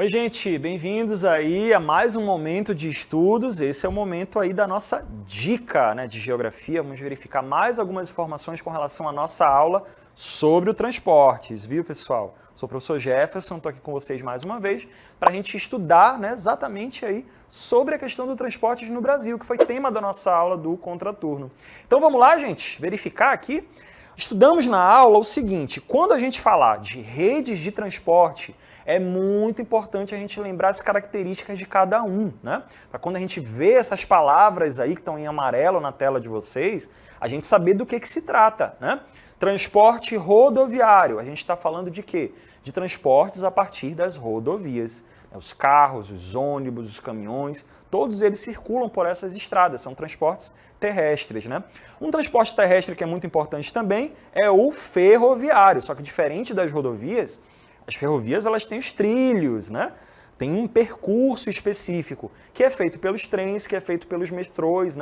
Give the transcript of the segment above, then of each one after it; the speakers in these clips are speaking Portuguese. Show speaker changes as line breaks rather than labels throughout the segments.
Oi, gente, bem-vindos aí a mais um momento de estudos. Esse é o momento aí da nossa dica, de geografia. Vamos verificar mais algumas informações com relação à nossa aula sobre o transportes, viu, pessoal? Sou o professor Jefferson, estou aqui com vocês mais uma vez para a gente estudar, exatamente aí sobre a questão do transportes no Brasil, que foi tema da nossa aula do contraturno. Então vamos lá, gente, verificar aqui. Estudamos na aula o seguinte: quando a gente falar de redes de transporte, é muito importante a gente lembrar as características de cada um, Para quando a gente vê essas palavras aí que estão em amarelo na tela de vocês, a gente saber do que se trata, Transporte rodoviário, a gente está falando de quê? De transportes a partir das rodovias. Os carros, os ônibus, os caminhões, todos eles circulam por essas estradas, são transportes terrestres, Um transporte terrestre que é muito importante também é o ferroviário, só que diferente das rodovias, as ferrovias elas têm os trilhos, Tem um percurso específico, que é feito pelos trens, que é feito pelos metrôs,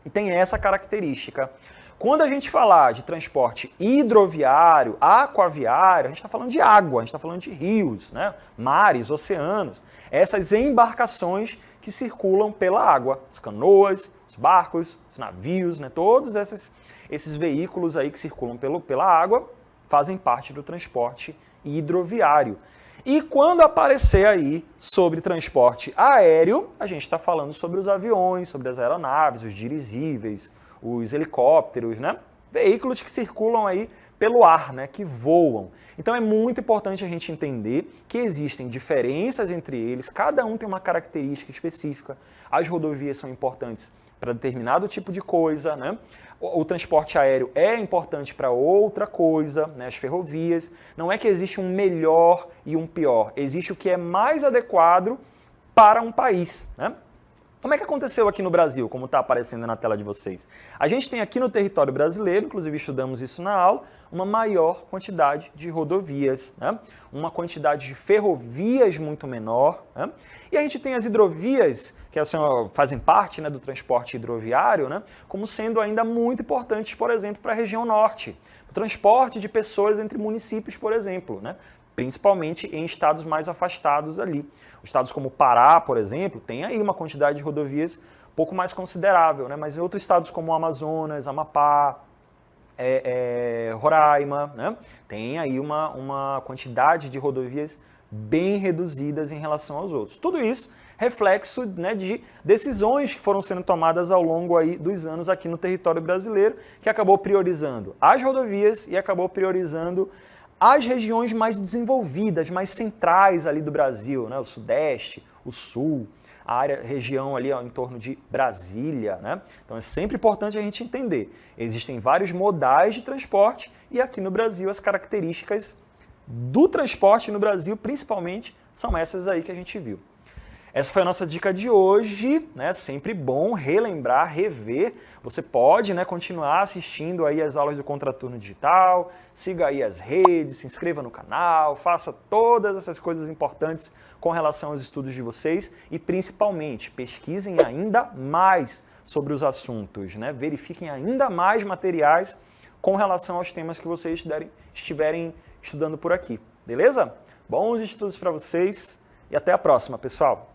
E tem essa característica. Quando a gente falar de transporte hidroviário, aquaviário, a gente está falando de água, a gente está falando de rios, mares, oceanos. Essas embarcações que circulam pela água, as canoas, os barcos, os navios, todos esses veículos aí que circulam pela água fazem parte do transporte hidroviário. E quando aparecer aí sobre transporte aéreo, a gente está falando sobre os aviões, sobre as aeronaves, os dirigíveis, os helicópteros, Veículos que circulam aí pelo ar, que voam. Então é muito importante a gente entender que existem diferenças entre eles, cada um tem uma característica específica. As rodovias são importantes para determinado tipo de coisa, O transporte aéreo é importante para outra coisa, As ferrovias. Não é que existe um melhor e um pior, existe o que é mais adequado para um país, Como é que aconteceu aqui no Brasil, como está aparecendo na tela de vocês? A gente tem aqui no território brasileiro, inclusive estudamos isso na aula, uma maior quantidade de rodovias, Uma quantidade de ferrovias muito menor, E a gente tem as hidrovias, que fazem parte do transporte hidroviário, como sendo ainda muito importantes, por exemplo, para a região norte. O transporte de pessoas entre municípios, por exemplo, Principalmente em estados mais afastados ali. Estados como Pará, por exemplo, tem aí uma quantidade de rodovias um pouco mais considerável, Mas em outros estados como o Amazonas, Amapá, Roraima, Tem aí uma quantidade de rodovias bem reduzidas em relação aos outros. Tudo isso reflexo de decisões que foram sendo tomadas ao longo aí dos anos aqui no território brasileiro, que acabou priorizando as rodovias e acabou priorizando as regiões mais desenvolvidas, mais centrais ali do Brasil, o Sudeste, o Sul, região ali em torno de Brasília, Então é sempre importante a gente entender. Existem vários modais de transporte e aqui no Brasil as características do transporte no Brasil, principalmente, são essas aí que a gente viu. Essa foi a nossa dica de hoje, Sempre bom relembrar, rever. Você pode, continuar assistindo aí as aulas do Contraturno Digital, siga aí as redes, se inscreva no canal, faça todas essas coisas importantes com relação aos estudos de vocês e, principalmente, pesquisem ainda mais sobre os assuntos, Verifiquem ainda mais materiais com relação aos temas que vocês estiverem estudando por aqui, beleza? Bons estudos para vocês e até a próxima, pessoal!